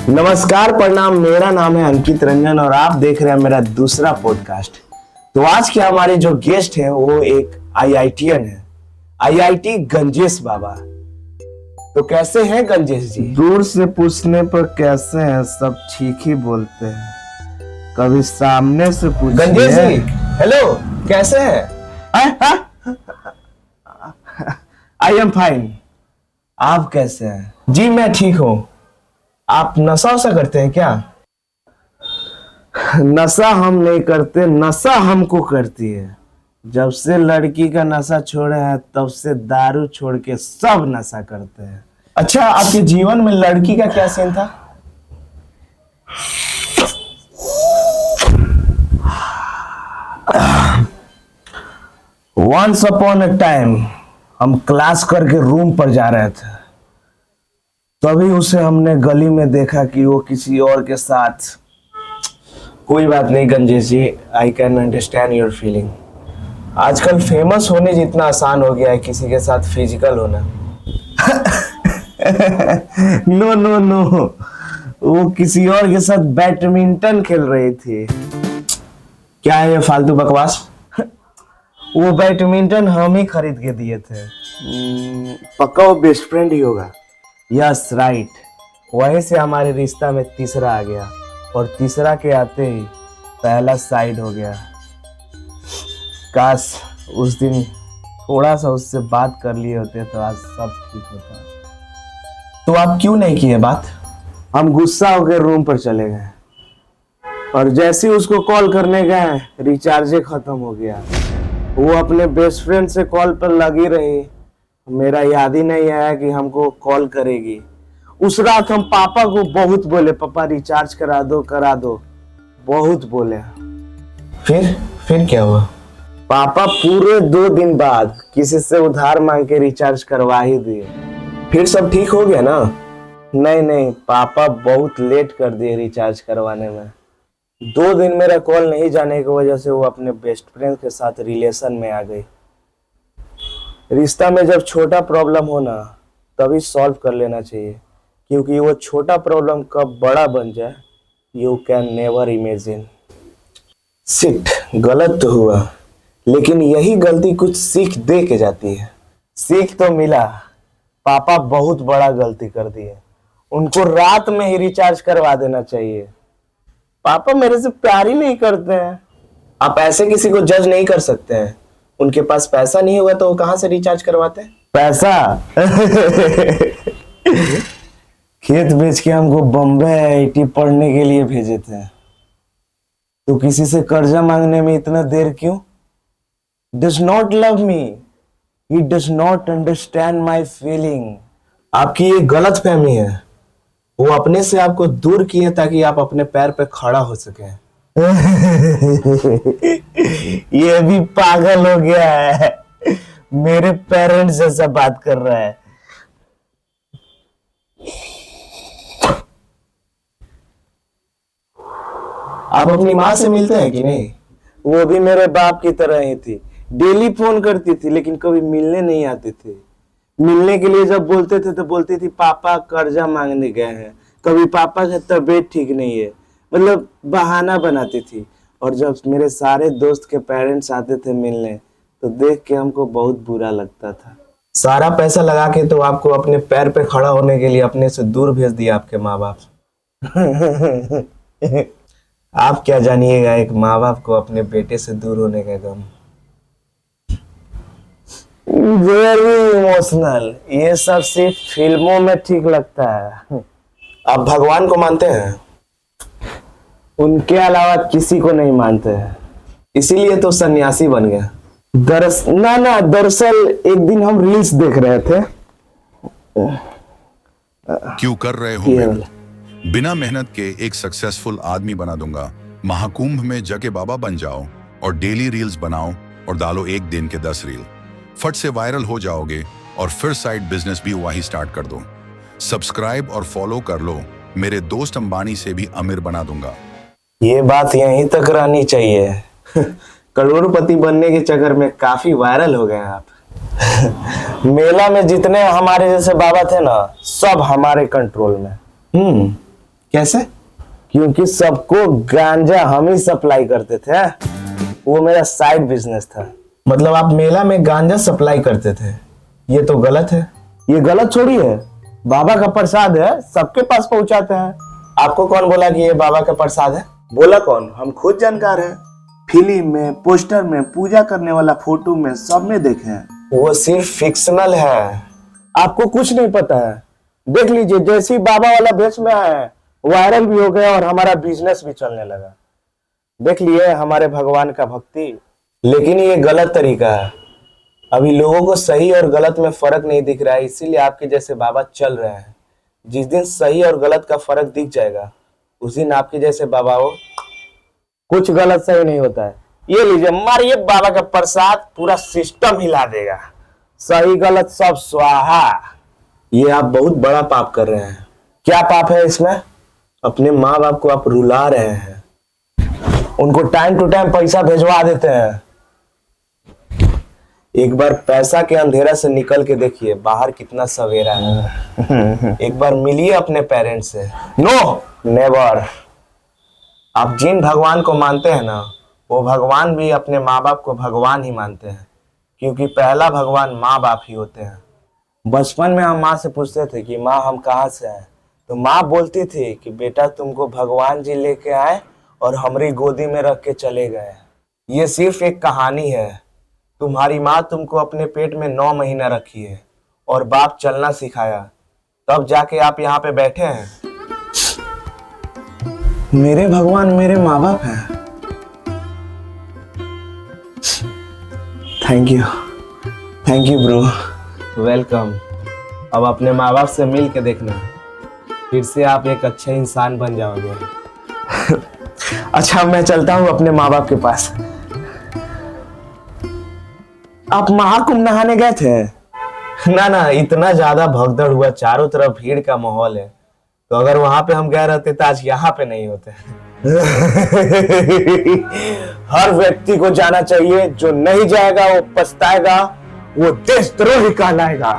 नमस्कार, प्रणाम। मेरा नाम है अंकित रंजन और आप देख रहे हैं मेरा दूसरा पॉडकास्ट। तो आज के हमारे जो गेस्ट हैं वो एक आईआईटीएन है, आईआईटी गंजेश बाबा। तो कैसे हैं गंजेश जी? दूर से पूछने पर कैसे हैं, सब ठीक ही बोलते हैं। कभी सामने से पूछिए। गंजेश जी हेलो, कैसे हैं? I am fine. आप कैसे हैं? जी मैं ठीक हूँ। आप नशा वशा करते हैं क्या? नशा हम नहीं करते, नशा हमको करती है। जब से लड़की का नशा छोड़े हैं तब से दारू छोड़ के सब नशा करते हैं। अच्छा, आपके जीवन में लड़की का क्या सीन था? वंस अपॉन अ टाइम हम क्लास करके रूम पर जा रहे थे, तभी उसे हमने गली में देखा कि वो किसी और के साथ। कोई बात नहीं Ganjesh ji, I can understand your feeling. आजकल फेमस होने जितना आसान हो गया है किसी के साथ फिजिकल होना। नो नो नो, वो किसी और के साथ बैडमिंटन खेल रही थी। क्या है ये फालतू बकवास? वो बैडमिंटन हम ही खरीद के दिए थे। पक्का वो बेस्ट फ्रेंड ही होगा। Yes right. वहीं से हमारे रिश्ता में तीसरा आ गया और तीसरा के आते ही पहला साइड हो गया। काश उस दिन थोड़ा सा उससे बात कर लिए होते तो आज सब ठीक होता। तो आप क्यों नहीं किए बात? हम गुस्सा होकर रूम पर चले गए और जैसे ही उसको कॉल करने गए रिचार्ज खत्म हो गया। वो अपने बेस्ट फ्रेंड से कॉल पर लगी रही। मेरा याद ही नहीं आया कि हमको कॉल करेगी। उस रात हम पापा को बहुत बोले, पापा रिचार्ज करा दो, बहुत बोले। फिर क्या हुआ? पापा पूरे 2 दिन बाद किसी से उधार मांग के रिचार्ज करवा ही दिए। फिर सब ठीक हो गया ना? नहीं, पापा बहुत लेट कर दिए रिचार्ज करवाने में। 2 दिन मेरा कॉल नहीं जाने की वजह से वो अपने बेस्ट फ्रेंड के साथ रिलेशन में आ गई। रिश्ता में जब छोटा प्रॉब्लम हो ना तभी सॉल्व कर लेना चाहिए, क्योंकि वो छोटा प्रॉब्लम कब बड़ा बन जाए you can never imagine. Shit, गलत तो हुआ, लेकिन यही गलती कुछ सीख दे के जाती है। सीख तो मिला। पापा बहुत बड़ा गलती कर दिए। उनको रात में ही रिचार्ज करवा देना चाहिए। पापा मेरे से प्यार ही नहीं करते हैं। आप ऐसे किसी को जज नहीं कर सकते हैं। उनके पास पैसा नहीं होगा तो वो कहां से रिचार्ज करवाते हैं? पैसा खेत बेच के हमको बॉम्बे आईआईटी पढ़ने के लिए भेजे थे। तो किसी से कर्जा मांगने में इतना देर क्यों? Does not love me, he does not understand my feeling. आपकी ये गलत फहमी है। वो अपने से आपको दूर किए ताकि आप अपने पैर पे खड़ा हो सके। ये भी पागल हो गया है, मेरे पेरेंट्स जैसा बात कर रहा है। आप अपनी माँ से मिलते हैं कि नहीं? वो भी मेरे बाप की तरह ही थी। डेली फोन करती थी लेकिन कभी मिलने नहीं आते थे। मिलने के लिए जब बोलते थे तो बोलती थी पापा कर्जा मांगने गए हैं, कभी पापा की तबीयत ठीक नहीं है, मतलब बहाना बनाती थी। और जब मेरे सारे दोस्त के पेरेंट्स आते थे मिलने तो देख के हमको बहुत बुरा लगता था। सारा पैसा लगा के तो आपको अपने पैर पे खड़ा होने के लिए अपने से दूर भेज दिया आपके माँ बाप। आप क्या जानिएगा एक माँ बाप को अपने बेटे से दूर होने का गम। Very emotional. ये सब सिर्फ फिल्मों में ठीक लगता है। आप भगवान को मानते हैं? उनके अलावा किसी को नहीं मानते हैं। इसीलिए तो सन्यासी बन गया। दरअसल एक दिन हम रील्स देख रहे थे। क्यों कर रहे हो मेहनत? बिना मेहनत के एक सक्सेसफुल आदमी बना दूंगा। महाकुंभ में जके बाबा बन जाओ और डेली रील्स बनाओ और डालो एक दिन के 10 रील। फट से वायरल हो जाओगे और फिर साइड बिजनेस भी वही स्टार्ट कर दो। सब्सक्राइब और फॉलो कर लो, मेरे दोस्त अंबानी से भी अमीर बना दूंगा। ये बात यहीं तक रहनी चाहिए। करोड़पति बनने के चक्कर में काफी वायरल हो गए आप। मेला में जितने हमारे जैसे बाबा थे ना, सब हमारे कंट्रोल में। कैसे? क्योंकि सबको गांजा हम ही सप्लाई करते थे, वो मेरा साइड बिजनेस था। मतलब आप मेला में गांजा सप्लाई करते थे? ये तो गलत है। ये गलत थोड़ी है, बाबा का प्रसाद है, सबके पास पहुंचाते हैं। आपको कौन बोला कि ये बाबा का प्रसाद है? बोला कौन? हम खुद जानकार हैं। फिल्म में, पोस्टर में, पूजा करने वाला फोटो में, सब में देखे हैं। वो सिर्फ फिक्शनल है। आपको कुछ नहीं पता है। देख लीजिए, जैसे ही बाबा वाला भेष में आए, वायरल भी हो गया और हमारा बिजनेस भी चलने लगा। देख लिए हमारे भगवान का भक्ति। लेकिन ये गलत तरीका है। अभी लोगों को सही और गलत में फर्क नहीं दिख रहा है, इसीलिए आपके जैसे बाबा चल रहे हैं। जिस दिन सही और गलत का फर्क दिख जाएगा, उस दिन आपके जैसे बाबा हो। कुछ गलत सही नहीं होता है। ये लीजिए, मारिए बाबा का प्रसाद, पूरा सिस्टम हिला देगा। सही गलत सब स्वाहा। ये आप बहुत बड़ा पाप कर रहे हैं। क्या पाप है इसमें? अपने माँ बाप को आप रुला रहे हैं। उनको टाइम टू टाइम पैसा भेजवा देते हैं। एक बार पैसा के अंधेरा से निकल के देखिए, बाहर कितना सवेरा है। एक बार मिलिए अपने पेरेंट्स से। No, never. आप जिन भगवान को मानते हैं ना, वो भगवान भी अपने माँ बाप को भगवान ही मानते हैं, क्योंकि पहला भगवान माँ बाप ही होते हैं। बचपन में हम माँ से पूछते थे कि माँ हम कहाँ से आए, तो माँ बोलती थी कि बेटा तुमको भगवान जी लेके आए और हमारी गोदी में रख के चले गए। ये सिर्फ एक कहानी है। तुम्हारी माँ तुमको अपने पेट में 9 महीना रखी है और बाप चलना सिखाया, तब जाके आप यहाँ पे बैठे हैं। मेरे भगवान मेरे माँ बाप हैं। Thank you bro. वेलकम। अब अपने माँ बाप से मिल के देखना, फिर से आप एक अच्छे इंसान बन जाओगे। अच्छा, मैं चलता हूँ अपने माँ बाप के पास। आप महाकुंभ नहाने गए थे? ना, इतना ज्यादा भगदड़ हुआ, चारों तरफ भीड़ का माहौल है, तो अगर वहां पे हम गए रहते तो आज यहाँ पे नहीं होते। हर व्यक्ति को जाना चाहिए, जो नहीं जाएगा वो पछताएगा, वो देशद्रोही कहलाएगा।